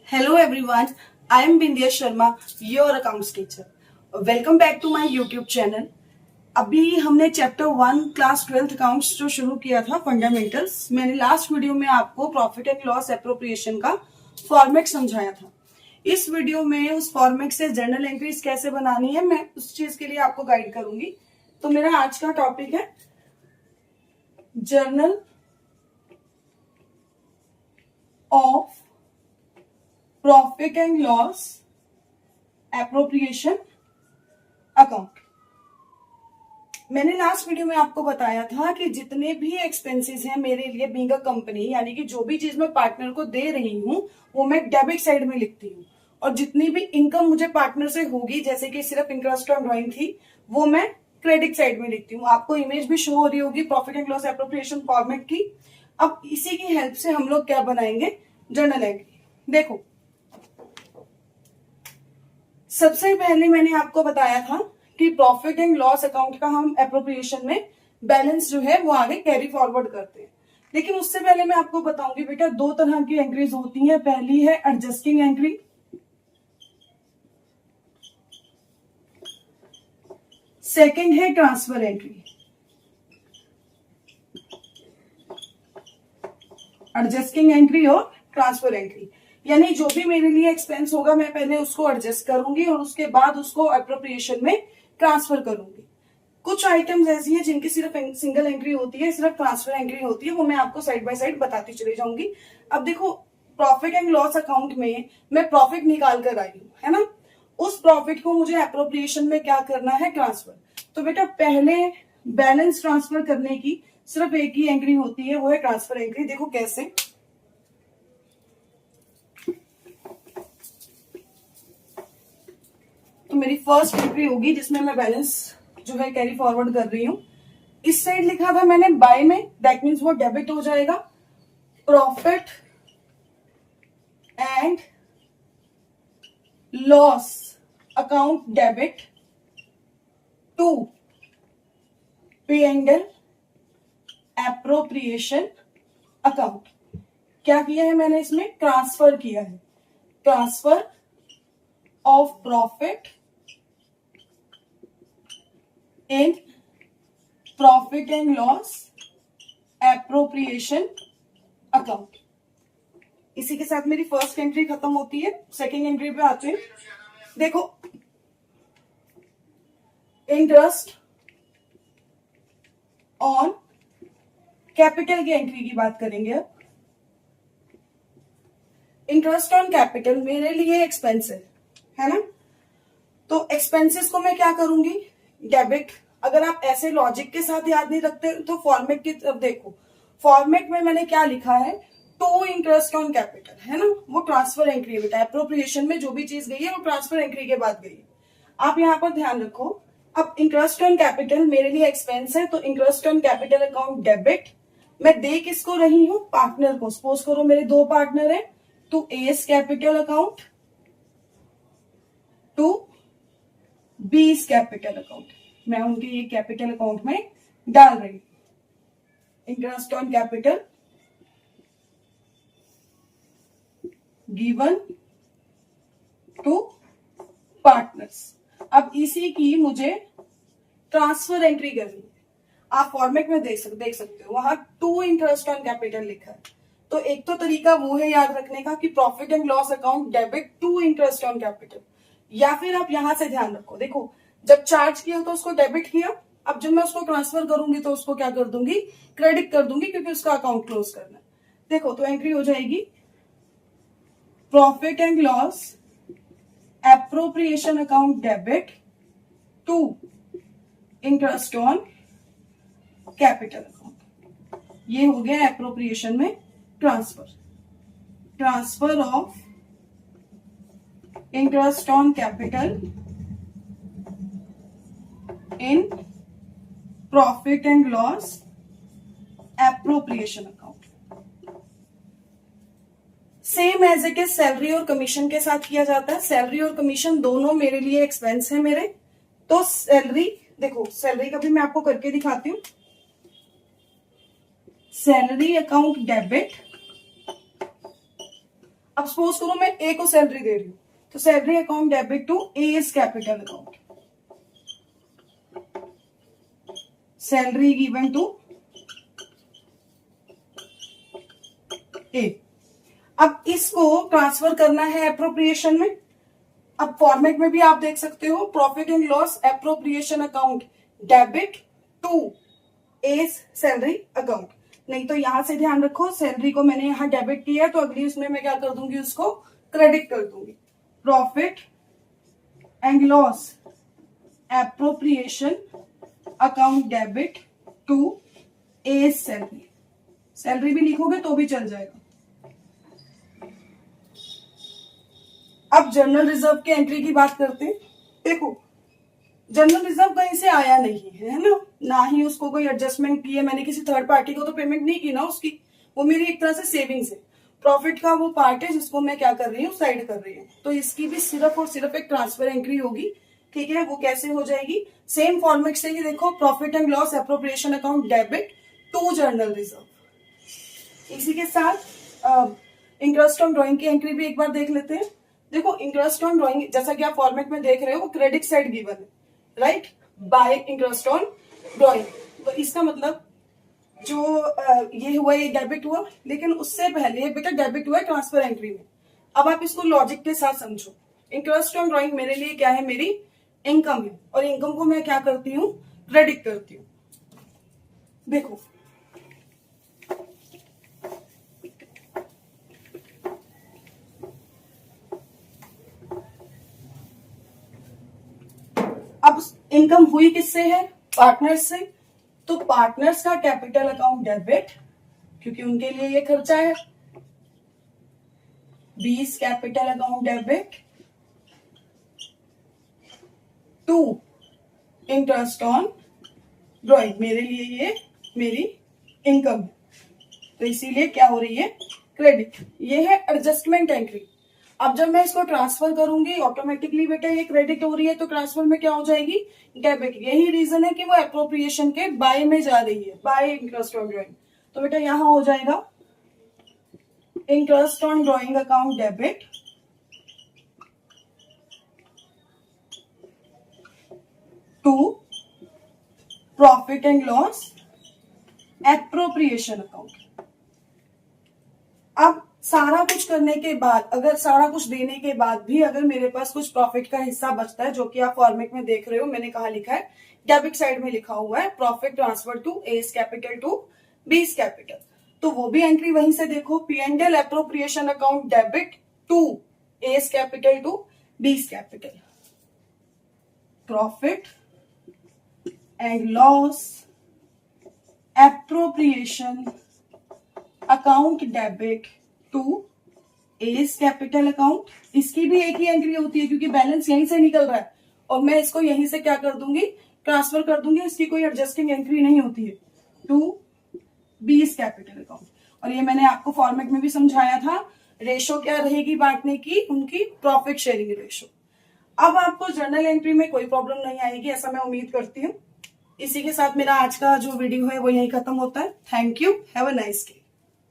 Hello everyone, I am Bindya Sharma, your accounts teacher. Welcome back to my YouTube channel. अभी हमने chapter 1 class 12th accounts जो शुरू किया था fundamentals, मैंने लास्ट वीडियो में आपको प्रॉफिट एंड लॉस एप्रोप्रिएशन का फॉर्मेट समझाया था। इस वीडियो में उस फॉर्मेट से जर्नल एंट्रीज कैसे बनानी है मैं उस चीज के लिए आपको गाइड करूंगी। तो मेरा आज का टॉपिक है journal of profit and loss appropriation account. मैंने लास्ट वीडियो में आपको बताया था कि जितने भी एक्सपेंसेस हैं मेरे लिए बीइंग अ कंपनी, यानी कि जो भी चीज मैं पार्टनर को दे रही हूं वो मैं डेबिट साइड में लिखती हूँ, और जितनी भी इनकम मुझे पार्टनर से होगी, जैसे कि सिर्फ इंटरेस्ट ऑन ड्राइंग थी, वो मैं क्रेडिट साइड में लिखती हूँ। आपको इमेज भी शो हो रही होगी profit and loss appropriation format की। अब इसी की हेल्प से हम लोग क्या बनाएंगे, जर्नल एंट्री। देखो, सबसे पहले मैंने आपको बताया था कि प्रॉफिट एंड लॉस अकाउंट का हम एप्रोप्रिएशन में बैलेंस जो है वो आगे कैरी फॉरवर्ड करते हैं। लेकिन उससे पहले मैं आपको बताऊंगी बेटा, दो तरह की एंट्रीज होती हैं। पहली है एडजस्टिंग एंट्री, सेकंड है ट्रांसफर एंट्री। एडजस्टिंग एंट्री और ट्रांसफर एंट्री, यानी जो भी मेरे लिए एक्सपेंस होगा मैं पहले उसको एडजस्ट करूंगी और उसके बाद उसको एप्रोप्रिएशन में ट्रांसफर करूंगी। कुछ आइटम्स ऐसी हैं जिनकी सिर्फ सिंगल एंट्री होती है, सिर्फ ट्रांसफर एंट्री होती है, वो मैं आपको साइड बाय साइड बताती चली जाऊंगी। अब देखो, प्रॉफिट एंड लॉस अकाउंट में मैं प्रॉफिट निकाल कर आई हूं, है ना। उस प्रॉफिट को मुझे एप्रोप्रिएशन में क्या करना है, ट्रांसफर। तो बेटा पहले बैलेंस ट्रांसफर करने की सिर्फ एक ही एंट्री होती है, वो है ट्रांसफर एंट्री। देखो कैसे, तो मेरी फर्स्ट एंट्री होगी जिसमें मैं बैलेंस जो है कैरी फॉरवर्ड कर रही हूं। इस साइड लिखा था मैंने बाय में, दैट मीन्स वो डेबिट हो जाएगा। Profit and loss account debit to P&L appropriation account. क्या किया है मैंने, इसमें ट्रांसफर किया है। Transfer of profit in profit and loss appropriation account. इसी के साथ मेरी फर्स्ट एंट्री खत्म होती है। सेकेंड एंट्री पे आते हैं। देखो, इंटरेस्ट ऑन कैपिटल की एंट्री की बात करेंगे अब। इंटरेस्ट ऑन कैपिटल मेरे लिए एक्सपेंस है ना। तो एक्सपेंसेस को मैं क्या करूंगी, डेबिट। अगर आप ऐसे लॉजिक के साथ याद नहीं रखते तो फॉर्मेट की तरफ देखो। फॉर्मेट में मैंने क्या लिखा है, टू इंटरेस्ट ऑन कैपिटल, है ना। वो ट्रांसफर एंट्री है बेटा। एप्रोप्रिएशन में जो भी चीज गई है वो ट्रांसफर एंट्री के बाद गई है। आप यहाँ पर ध्यान रखो। अब इंटरेस्ट ऑन कैपिटल मेरे लिए एक्सपेंस है, तो interest on capital account debit. मैं दे किसको रही हूं, पार्टनर को। सपोज करो मेरे दो पार्टनर है, to A's capital account, to B's capital account. मैं उनके ये कैपिटल अकाउंट में डाल रही हूं। Interest on capital given to partners. अब इसी की मुझे ट्रांसफर एंट्री करनी है। आप फॉर्मेट में देख सकते हो, वहां टू इंटरेस्ट ऑन कैपिटल लिखा है। तो एक तो तरीका वो है याद रखने का कि profit and loss account debit to interest on capital, या फिर आप यहां से ध्यान रखो। देखो, जब चार्ज किया तो उसको डेबिट किया, अब जब मैं उसको ट्रांसफर करूंगी तो उसको क्या कर दूंगी, क्रेडिट कर दूंगी, क्योंकि उसका अकाउंट क्लोज करना है। देखो, तो एंट्री हो जाएगी profit and loss appropriation account debit to interest on capital account. ये हो गया एप्रोप्रिएशन में transfer. Transfer of interest on capital in profit and loss appropriation account. Same as it is salary और कमीशन के साथ किया जाता है। सैलरी और कमीशन दोनों मेरे लिए एक्सपेंस है मेरे। तो सैलरी, देखो सैलरी का भी मैं आपको करके दिखाती हूं। सैलरी अकाउंट डेबिट अब सपोज करो मैं ए को सैलरी दे रही हूं, तो salary account debit to A is capital account, salary given to A. अब इसको ट्रांसफर करना है एप्रोप्रिएशन में। अब फॉर्मेट में भी आप देख सकते हो, profit and loss appropriation account debit to A's salary account. नहीं तो यहां से ध्यान रखो, सैलरी को मैंने यहां डेबिट किया तो अगली उसमें मैं क्या कर दूंगी, उसको क्रेडिट कर दूंगी। Profit and loss appropriation account debit to A's salary, salary भी लिखोगे तो भी चल जाएगा। अब जनरल रिजर्व के एंट्री की बात करते हैं। देखो जनरल रिजर्व कहीं से आया नहीं है ना ही उसको कोई एडजस्टमेंट की है, मैंने किसी थर्ड पार्टी को तो पेमेंट नहीं की ना उसकी, वो मेरी एक तरह से सेविंग्स है। प्रॉफिट का वो पार्ट है जिसको मैं क्या कर रही हूँ, साइड कर रही हूँ। तो इसकी भी सिर्फ और सिर्फ एक ट्रांसफर एंट्री होगी, ठीक है। वो कैसे हो जाएगी, सेम फॉर्मेट से ही देखो, profit and loss appropriation account debit to general reserve. इसी के साथ इंटरेस्ट ऑन ड्रॉइंग की एंट्री भी एक बार देख लेते हैं। देखो इंटरेस्ट ऑन ड्रॉइंग जैसा कि आप फॉर्मेट में देख रहे हो, वो क्रेडिट साइड गिवन है, right, bye interest on drawing. तो इसका मतलब जो ये हुआ, ये डेबिट हुआ, लेकिन उससे पहले बेटा डेबिट हुआ है ट्रांसफर एंट्री में। अब आप इसको लॉजिक के साथ समझो। इंटरेस्ट ऑन ड्रॉइंग मेरे लिए क्या है, मेरी इनकम है, और इनकम को मैं क्या करती हूँ, क्रेडिट करती हूँ। देखो अब इनकम हुई किससे है, पार्टनर्स से। तो पार्टनर्स का कैपिटल अकाउंट डेबिट, क्योंकि उनके लिए ये खर्चा है, 20 capital account debit to interest on drawing, मेरे लिए ये मेरी इनकम है, तो इसीलिए क्या हो रही है, क्रेडिट। ये है एडजस्टमेंट एंट्री। अब जब मैं इसको ट्रांसफर करूंगी ऑटोमेटिकली बेटा ये क्रेडिट हो रही है, तो ट्रांसफर में क्या हो जाएगी, डेबिट। यही रीजन है कि वो एप्रोप्रिएशन के बाय में जा रही है, बाय इंटरेस्ट ऑन ड्रॉइंग। तो बेटा यहां हो जाएगा interest on drawing account debit to profit and loss appropriation account. अब सारा कुछ करने के बाद, अगर सारा कुछ देने के बाद भी अगर मेरे पास कुछ प्रॉफिट का हिस्सा बचता है, जो कि आप फॉर्मेट में देख रहे हो, मैंने कहा लिखा है, डेबिट साइड में लिखा हुआ है, profit transfer to A's capital to B's capital, तो वो भी एंट्री वहीं से देखो, P N L appropriation account debit to A's capital to B's capital, profit and loss appropriation account debit to A's capital account. इसकी भी एक ही एंट्री होती है क्योंकि बैलेंस यहीं से निकल रहा है, और मैं इसको यहीं से क्या कर दूंगी, ट्रांसफर कर दूंगी, इसकी कोई एडजस्टिंग एंट्री नहीं होती है, टू बीस कैपिटल अकाउंट। और ये मैंने आपको फॉर्मेट में भी समझाया था, रेशो क्या रहेगी बांटने की, उनकी प्रॉफिट शेयरिंग रेशो। अब आपको जर्नल एंट्री में कोई प्रॉब्लम नहीं आएगी, ऐसा मैं उम्मीद करती हूँ। इसी के साथ मेरा आज का जो वीडियो है वो यही खत्म होता है। Thank you, have a nice day.